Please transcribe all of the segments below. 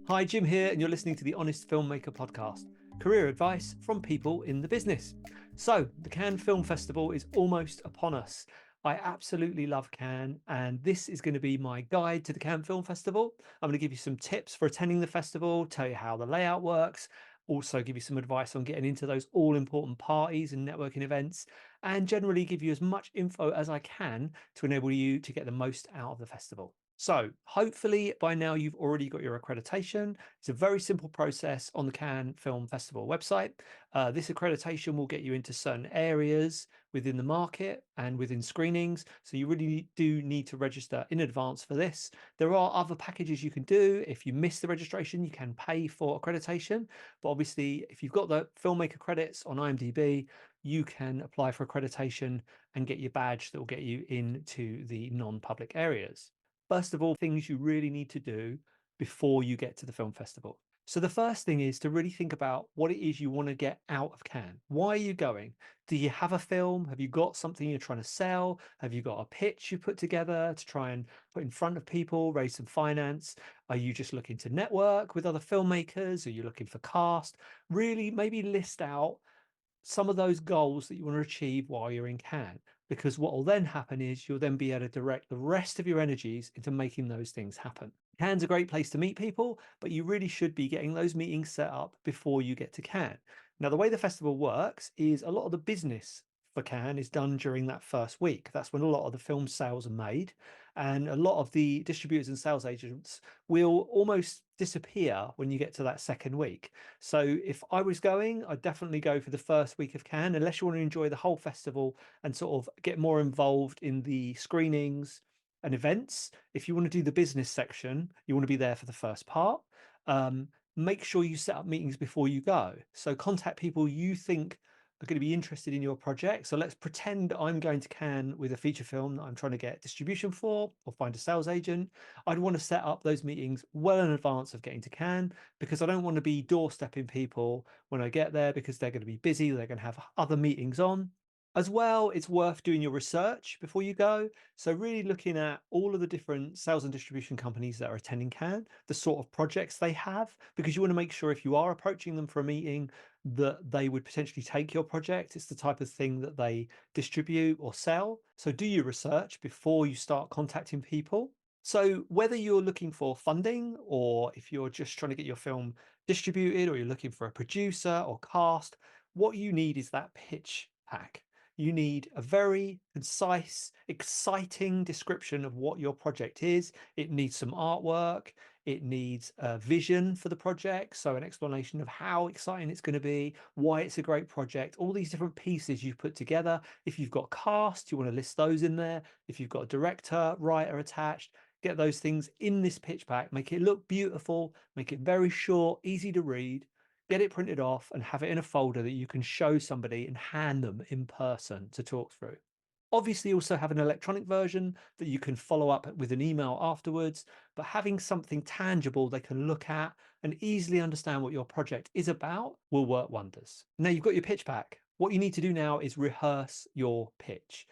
Hi, Jim here, and you're listening to the Honest Filmmaker podcast, career advice from people in the business. So, the Cannes Film Festival is almost upon us. I absolutely love Cannes, and this is going to be my guide to the Cannes Film Festival. I'm going to give you some tips for attending the festival, tell you how the layout works, also give you some advice on getting into those all important parties and networking events, and generally give you as much info as I can to enable you to get the most out of the festival. So hopefully by now you've already got your accreditation. It's a very simple process on the Cannes Film Festival website. This accreditation will get you into certain areas within the market and within screenings. So you really do need to register in advance for this. There are other packages you can do. If you miss the registration, you can pay for accreditation. But obviously, if you've got the filmmaker credits on IMDb, you can apply for accreditation and get your badge that will get you into the non-public areas. First of all, things you really need to do before you get to the film festival. So the first thing is to really think about what it is you want to get out of Cannes. Why are you going? Do you have a film? Have you got something you're trying to sell? Have you got a pitch you put together to try and put in front of people, raise some finance? Are you just looking to network with other filmmakers? Are you looking for cast? Really, maybe list out some of those goals that you want to achieve while you're in Cannes, because what will then happen is you'll then be able to direct the rest of your energies into making those things happen. Cannes a great place to meet people, but you really should be getting those meetings set up before you get to Cannes. Now, the way the festival works is a lot of the business for Cannes is done during that first week. That's when a lot of the film sales are made, and a lot of the distributors and sales agents will almost disappear when you get to that second week. So if I was going, I'd definitely go for the first week of Cannes, unless you want to enjoy the whole festival and sort of get more involved in the screenings and events. If you want to do the business section, you want to be there for the first part. Make sure you set up meetings before you go. So contact people you think are going to be interested in your project. So let's pretend I'm going to Cannes with a feature film that I'm trying to get distribution for or find a sales agent. I'd want to set up those meetings well in advance of getting to Cannes, because I don't want to be doorstepping people when I get there because they're going to be busy, they're going to have other meetings on. As well, it's worth doing your research before you go. So really looking at all of the different sales and distribution companies that are attending Cannes, the sort of projects they have, because you want to make sure if you are approaching them for a meeting that they would potentially take your project. It's the type of thing that they distribute or sell. So do your research before you start contacting people. So whether you're looking for funding or if you're just trying to get your film distributed or you're looking for a producer or cast, what you need is that pitch pack. You need a very concise, exciting description of what your project is. It needs some artwork. It needs a vision for the project. So an explanation of how exciting it's going to be, why it's a great project, all these different pieces you've put together. If you've got cast, you want to list those in there. If you've got a director, writer attached, get those things in this pitch pack, make it look beautiful, make it very short, easy to read, get it printed off and have it in a folder that you can show somebody and hand them in person to talk through. Obviously, also have an electronic version that you can follow up with an email afterwards, but having something tangible they can look at and easily understand what your project is about will work wonders. Now you've got your pitch pack. What you need to do now is rehearse your pitch.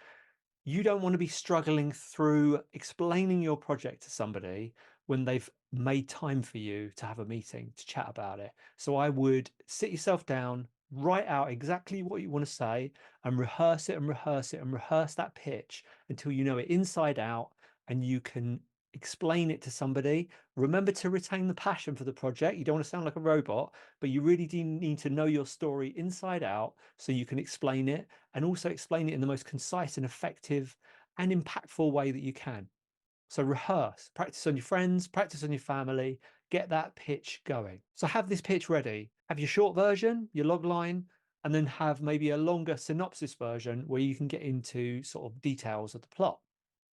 You don't want to be struggling through explaining your project to somebody when they've made time for you to have a meeting to chat about it. So I would sit yourself down, write out exactly what you want to say and rehearse it and rehearse it and rehearse that pitch until you know it inside out and you can explain it to somebody. Remember to retain the passion for the project. You don't want to sound like a robot, but you really do need to know your story inside out so you can explain it and also explain it in the most concise and effective and impactful way that you can. So rehearse, practice on your friends, practice on your family, get that pitch going. So have this pitch ready. Have your short version, your log line, and then have maybe a longer synopsis version where you can get into sort of details of the plot.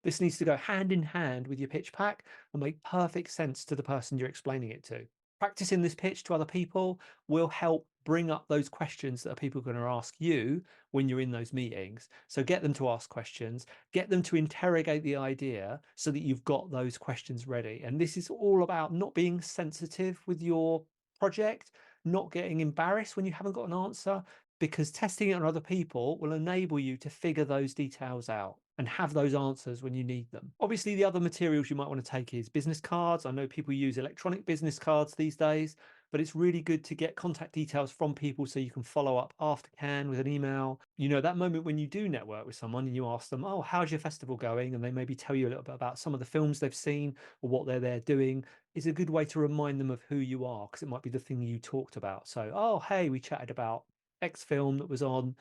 This needs to go hand in hand with your pitch pack and make perfect sense to the person you're explaining it to. Practicing this pitch to other people will help bring up those questions that people are going to ask you when you're in those meetings. So get them to ask questions, get them to interrogate the idea so that you've got those questions ready. And this is all about not being sensitive with your project, not getting embarrassed when you haven't got an answer, because testing it on other people will enable you to figure those details out. and have those answers when you need them. Obviously, the other materials you might want to take is business cards. I know people use electronic business cards these days, but it's really good to get contact details from people so you can follow up after Cannes with an email. You know, that moment when you do network with someone and you ask them, oh, how's your festival going? And they maybe tell you a little bit about some of the films they've seen or what they're there doing, is a good way to remind them of who you are, because it might be the thing you talked about. So, oh, hey, we chatted about X film that was on,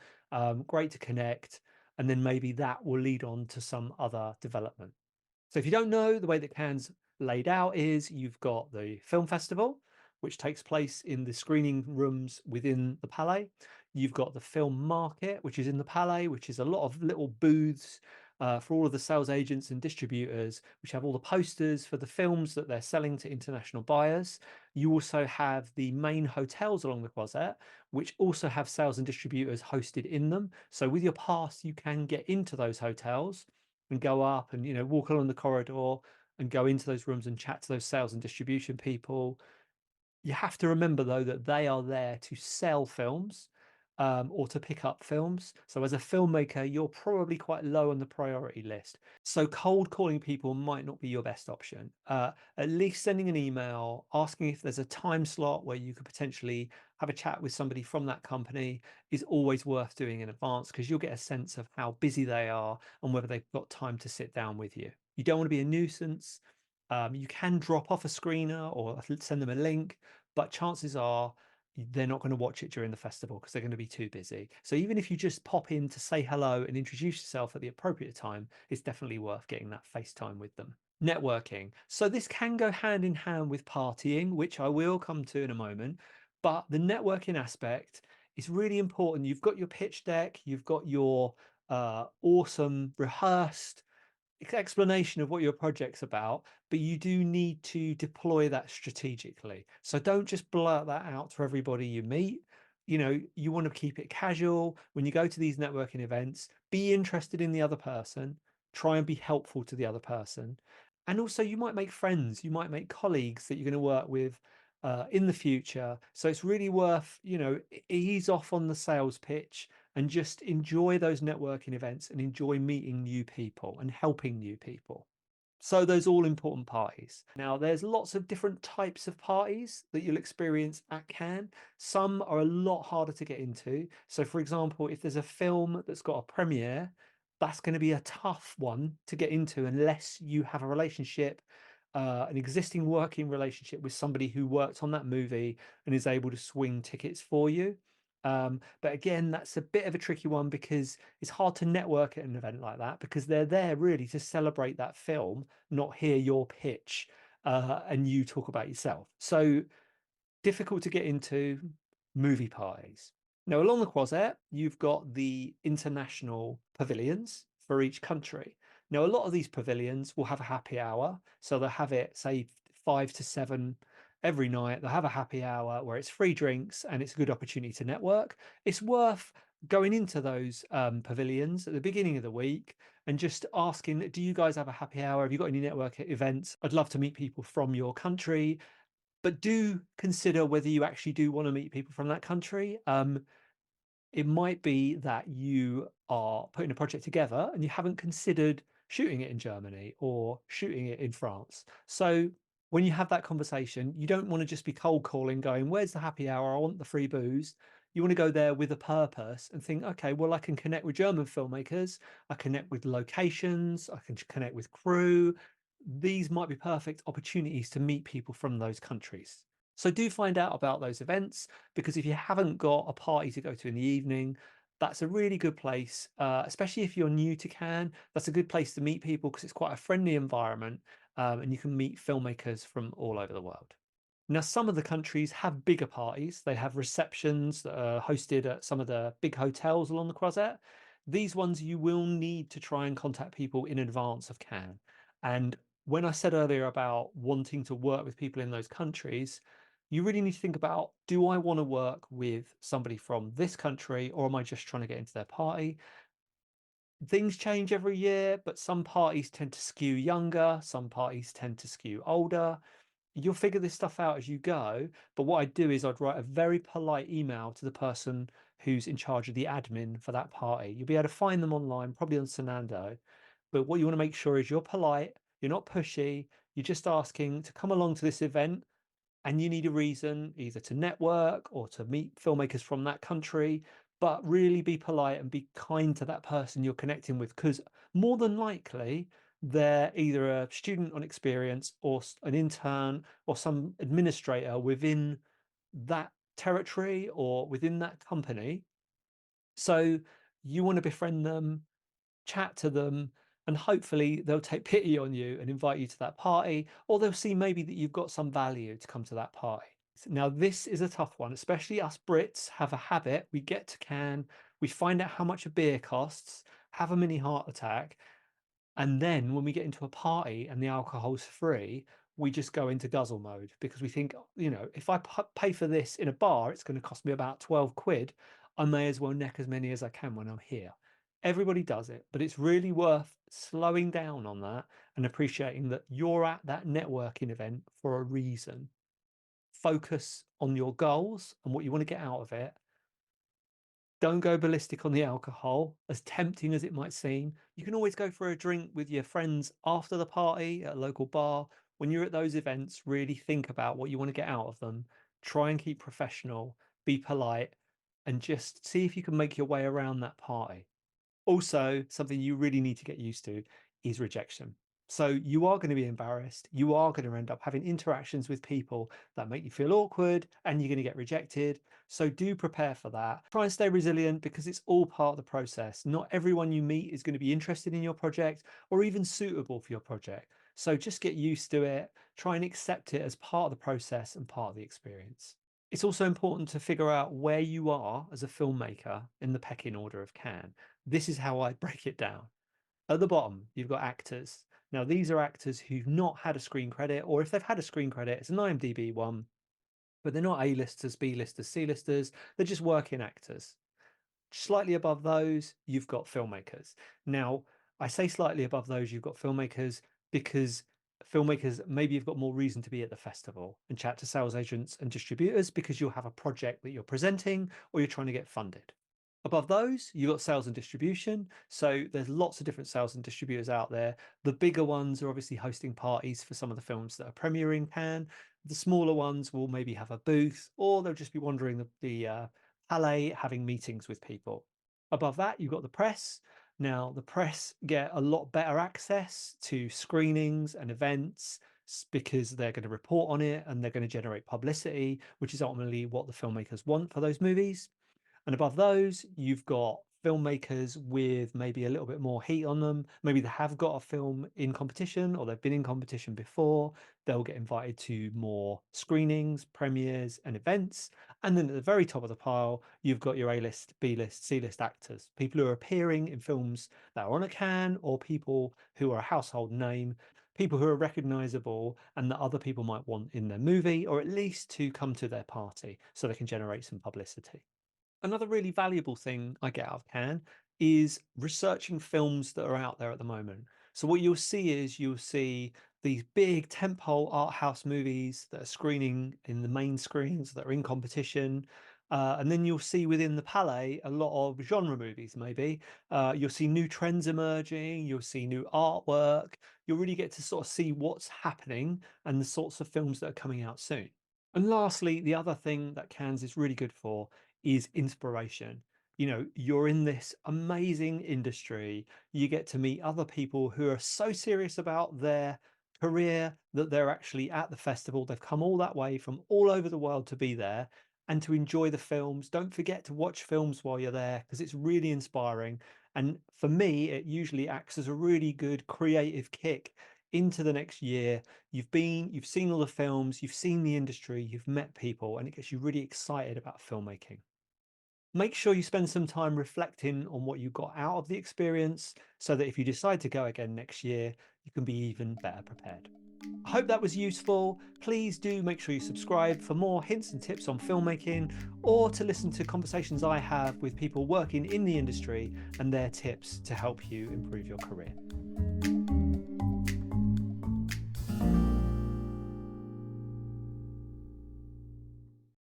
great to connect. And then maybe that will lead on to some other development. So if you don't know, the way that Cannes laid out is you've got the film festival, which takes place in the screening rooms within the Palais. You've got the film market, which is in the Palais, which is a lot of little booths for all of the sales agents and distributors, which have all the posters for the films that they're selling to international buyers. You also have the main hotels along the Croisette, which also have sales and distributors hosted in them. So with your pass, you can get into those hotels and go up and, you know, walk along the corridor and go into those rooms and chat to those sales and distribution people. You have to remember, though, that they are there to sell films or to pick up films. So as a filmmaker, you're probably quite low on the priority list. So cold calling people might not be your best option. At least sending an email, asking if there's a time slot where you could potentially have a chat with somebody from that company is always worth doing in advance, because you'll get a sense of how busy they are and whether they've got time to sit down with you. You don't want to be a nuisance. You can drop off a screener or send them a link, but chances are they're not going to watch it during the festival because they're going to be too busy. So even if you just pop in to say hello and introduce yourself at the appropriate time, it's definitely worth getting that FaceTime with them. Networking. So this can go hand in hand with partying, which I will come to in a moment, but the networking aspect is really important. You've got your pitch deck, you've got your awesome rehearsed explanation of what your project's about, but you do need to deploy that strategically. So don't just blurt that out to everybody you meet. You know, you want to keep it casual. When you go to these networking events, be interested in the other person, try and be helpful to the other person. And also, you might make friends, you might make colleagues that you're going to work with in the future. So it's really worth, you know, ease off on the sales pitch and just enjoy those networking events and enjoy meeting new people and helping new people. So those all important parties. Now, there's lots of different types of parties that you'll experience at Cannes. Some are a lot harder to get into. So for example, if there's a film that's got a premiere, that's going to be a tough one to get into unless you have a relationship, an existing working relationship with somebody who worked on that movie and is able to swing tickets for you. But again, that's a bit of a tricky one because it's hard to network at an event like that, because they're there really to celebrate that film, not hear your pitch and you talk about yourself. So difficult to get into movie parties. Now, along the Croisette, you've got the international pavilions for each country. Now, a lot of these pavilions will have a happy hour. So they'll have it, say, 5 to 7 every night. They'll have a happy hour where it's free drinks and it's a good opportunity to network. It's worth going into those pavilions at the beginning of the week and just asking, do you guys have a happy hour? Have you got any network events? I'd love to meet people from your country, but do consider whether you actually do want to meet people from that country. It might be that you are putting a project together and you haven't considered shooting it in Germany or shooting it in France. So when you have that conversation, you don't want to just be cold calling, going, where's the happy hour? I want the free booze. You want to go there with a purpose and think, okay, well, I can connect with German filmmakers. I connect with locations. I can connect with crew. These might be perfect opportunities to meet people from those countries. So do find out about those events, because if you haven't got a party to go to in the evening, that's a really good place, especially if you're new to Cannes. That's a good place to meet people because it's quite a friendly environment, and you can meet filmmakers from all over the world. Now, some of the countries have bigger parties. They have receptions that are hosted at some of the big hotels along the Croisette. These ones you will need to try and contact people in advance of Cannes. And when I said earlier about wanting to work with people in those countries, you really need to think about, do I want to work with somebody from this country, or am I just trying to get into their party? Things change every year, but some parties tend to skew younger, some parties tend to skew older. You'll figure this stuff out as you go. But what I'd do is I'd write a very polite email to the person who's in charge of the admin for that party. You'll be able to find them online, probably on Sonando. But what you want to make sure is you're polite, you're not pushy, you're just asking to come along to this event and you need a reason either to network or to meet filmmakers from that country, but really be polite and be kind to that person you're connecting with, because more than likely they're either a student on experience or an intern or some administrator within that territory or within that company. So you want to befriend them, chat to them, and hopefully they'll take pity on you and invite you to that party, or they'll see maybe that you've got some value to come to that party. Now, this is a tough one, especially us Brits have a habit. We get to Cannes, we find out how much a beer costs, have a mini heart attack, and then when we get into a party and the alcohol's free, we just go into guzzle mode because we think, if I pay for this in a bar, it's going to cost me about 12 quid. I may as well neck as many as I can when I'm here. Everybody does it, but it's really worth slowing down on that and appreciating that you're at that networking event for a reason. Focus on your goals and what you want to get out of it. Don't go ballistic on the alcohol, as tempting as it might seem. You can always go for a drink with your friends after the party at a local bar. When you're at those events, really think about what you want to get out of them. Try and keep professional, be polite, and just see if you can make your way around that party. Also, something you really need to get used to is rejection. So you are going to be embarrassed. You are going to end up having interactions with people that make you feel awkward and you're going to get rejected. So do prepare for that. Try and stay resilient because it's all part of the process. Not everyone you meet is going to be interested in your project or even suitable for your project. So just get used to it. Try and accept it as part of the process and part of the experience. It's also important to figure out where you are as a filmmaker in the pecking order of Cannes. This is how I break it down. At the bottom, you've got actors. Now, these are actors who've not had a screen credit, or if they've had a screen credit, it's an IMDb one, but they're not A-listers, B-listers, C-listers. They're just working actors. Slightly above those, you've got filmmakers. Now, I say slightly above those, you've got filmmakers because filmmakers, maybe you've got more reason to be at the festival and chat to sales agents and distributors because you'll have a project that you're presenting or you're trying to get funded. Above those, you've got sales and distribution. So there's lots of different sales and distributors out there. The bigger ones are obviously hosting parties for some of the films that are premiering Cannes. The smaller ones will maybe have a booth, or they'll just be wandering the Palais having meetings with people. Above that, you've got the press. Now, the press get a lot better access to screenings and events because they're going to report on it and they're going to generate publicity, which is ultimately what the filmmakers want for those movies. And above those, you've got filmmakers with maybe a little bit more heat on them. Maybe they have got a film in competition or they've been in competition before. They'll get invited to more screenings, premieres, and events. And then at the very top of the pile, you've got your A-list, B-list, C-list actors, people who are appearing in films that are on a Cannes or people who are a household name, people who are recognizable and that other people might want in their movie, or at least to come to their party so they can generate some publicity. Another really valuable thing I get out of Cannes is researching films that are out there at the moment. So what you'll see is you'll see these big tentpole art house movies that are screening in the main screens that are in competition. And then you'll see within the Palais a lot of genre movies, maybe. You'll see new trends emerging, you'll see new artwork. You'll really get to sort of see what's happening and the sorts of films that are coming out soon. And lastly, the other thing that Cannes is really good for is inspiration. You're in this amazing industry. You get to meet other people who are so serious about their career that they're actually at the festival. They've come all that way from all over the world to be there and to enjoy the films. Don't forget to watch films while you're there because it's really inspiring. And for me, it usually acts as a really good creative kick into the next year. You've seen all the films, you've seen the industry, you've met people, and it gets you really excited about filmmaking. Make sure you spend some time reflecting on what you got out of the experience so that if you decide to go again next year, you can be even better prepared. I hope that was useful. Please do make sure you subscribe for more hints and tips on filmmaking or to listen to conversations I have with people working in the industry and their tips to help you improve your career.